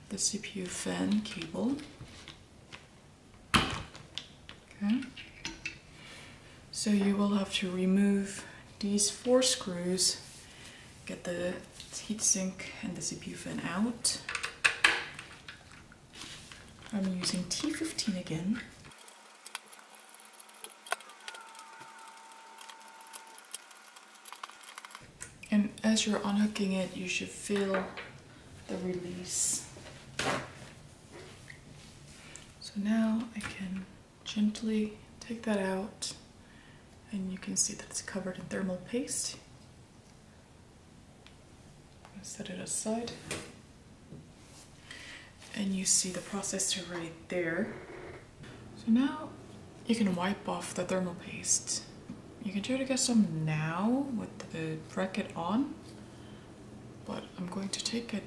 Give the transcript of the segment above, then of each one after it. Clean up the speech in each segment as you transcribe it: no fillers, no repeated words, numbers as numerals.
the CPU fan cable. Okay. So you will have to remove these 4 screws, get the heatsink and the CPU fan out. I'm using T15 again. And as you're unhooking it, you should feel the release. So now I can gently take that out, and you can see that it's covered in thermal paste. I'm going to set it aside. And you see the processor right there. So now you can wipe off the thermal paste. You can try to get some now with the bracket on, but I'm going to take it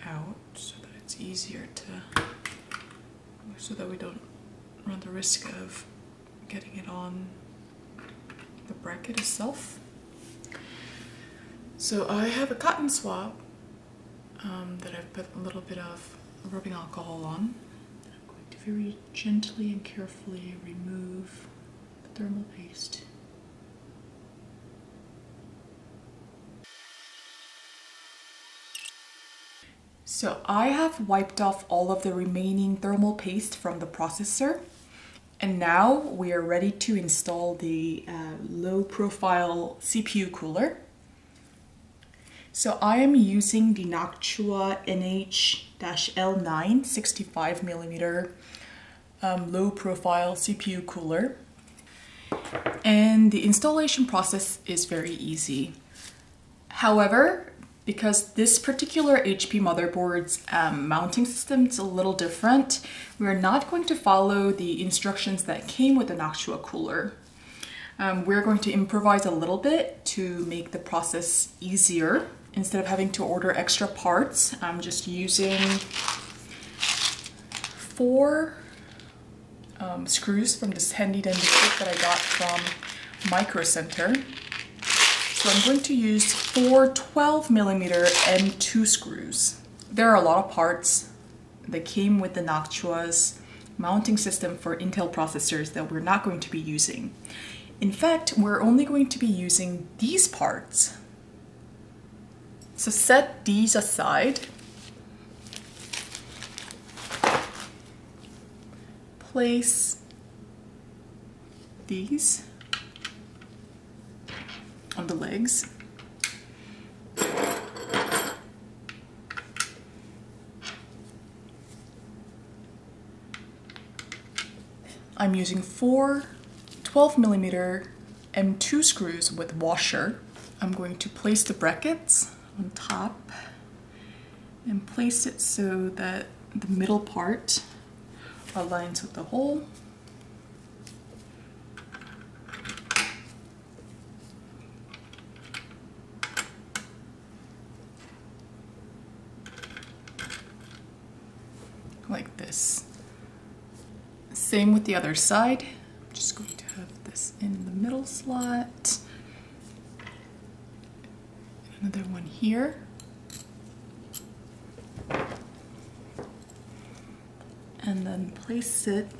out so that it's easier to, so that we don't run the risk of getting it on the bracket itself. So I have a cotton swab that I've put a little bit of rubbing alcohol on. I'm going to very gently and carefully remove the thermal paste. So I have wiped off all of the remaining thermal paste from the processor, and now we are ready to install the low profile CPU cooler. So I am using the Noctua NH-L9x65 low profile CPU cooler, and the installation process is very easy. However, because this particular HP motherboard's mounting system is a little different, we're not going to follow the instructions that came with the Noctua cooler. We're going to improvise a little bit to make the process easier. Instead of having to order extra parts, I'm just using 4 screws from this handy dandy kit that I got from Micro Center. So I'm going to use 4 12mm M2 screws. There are a lot of parts that came with the Noctua's mounting system for Intel processors that we're not going to be using. In fact, we're only going to be using these parts. So set these aside. Place these on the legs. I'm using 4 12mm M2 screws with washer. I'm going to place the brackets on top and place it so that the middle part aligns with the hole. Like this. Same with the other side. I'm just going to have this in the middle slot. Another one here. And then place it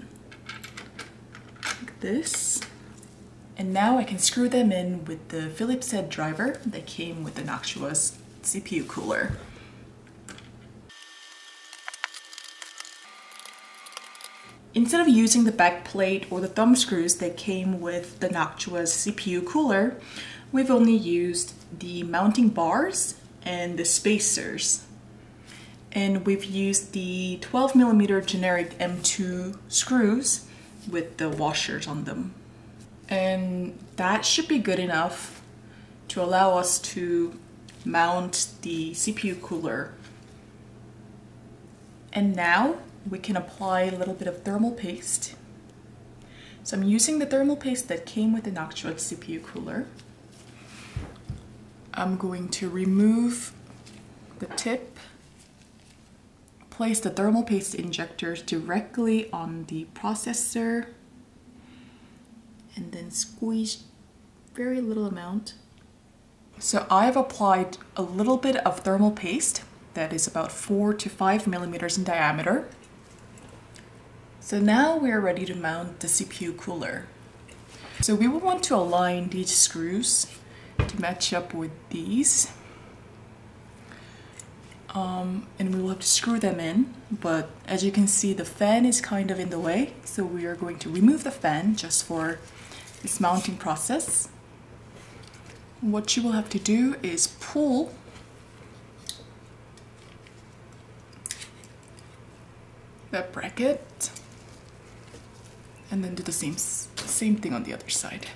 like this. And now I can screw them in with the Phillips head driver that came with the Noctua's CPU cooler. Instead of using the back plate or the thumb screws that came with the Noctua's CPU cooler, we've only used the mounting bars and the spacers. And we've used the 12mm generic M2 screws with the washers on them. And that should be good enough to allow us to mount the CPU cooler. And now we can apply a little bit of thermal paste. So I'm using the thermal paste that came with the Noctua CPU cooler. I'm going to remove the tip, place the thermal paste injectors directly on the processor, and then squeeze very little amount. So I've applied a little bit of thermal paste that is about 4 to 5 millimeters in diameter. So now we're ready to mount the CPU cooler. So we will want to align these screws to match up with these. And we will have to screw them in, but as you can see, the fan is kind of in the way, so we are going to remove the fan just for this mounting process. What you will have to do is pull that bracket and then do the same thing on the other side.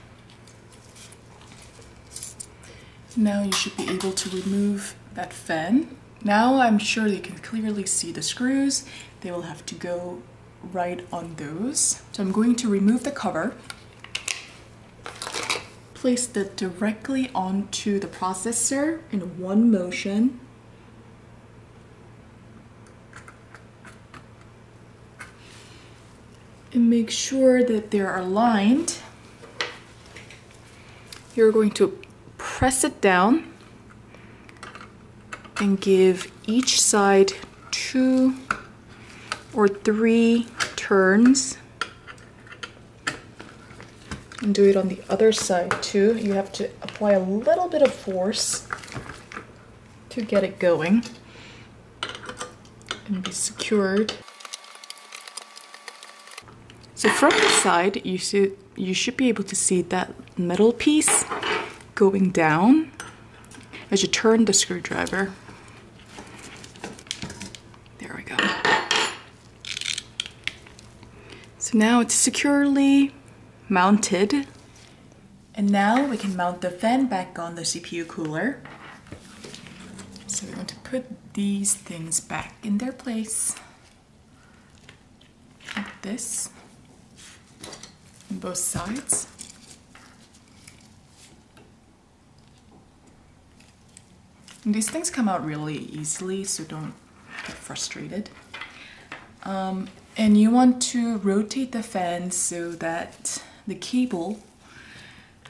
Now you should be able to remove that fan. Now I'm sure you can clearly see the screws. They will have to go right on those. So I'm going to remove the cover, place that directly onto the processor in one motion. And make sure that they're aligned. You're going to press it down and give each side 2 or 3 turns. And do it on the other side too. You have to apply a little bit of force to get it going and be secured. So from the side, you should be able to see that metal piece going down as you turn the screwdriver. There we go. So now it's securely mounted. And now we can mount the fan back on the CPU cooler. So we're going to put these things back in their place, like this, on both sides. And these things come out really easily, so don't get frustrated. And you want to rotate the fan so that the cable,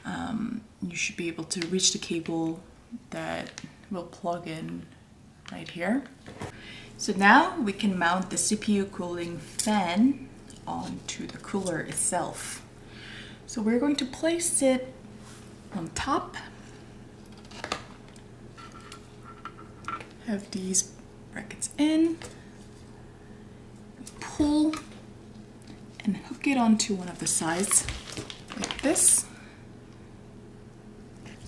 you should be able to reach the cable that will plug in right here. So now we can mount the CPU cooling fan onto the cooler itself. So we're going to place it on top. Have these brackets in, pull and hook it onto one of the sides like this,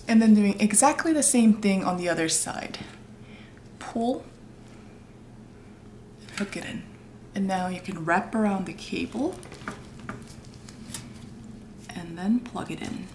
and then doing exactly the same thing on the other side. Pull, hook it in, and now you can wrap around the cable and then plug it in.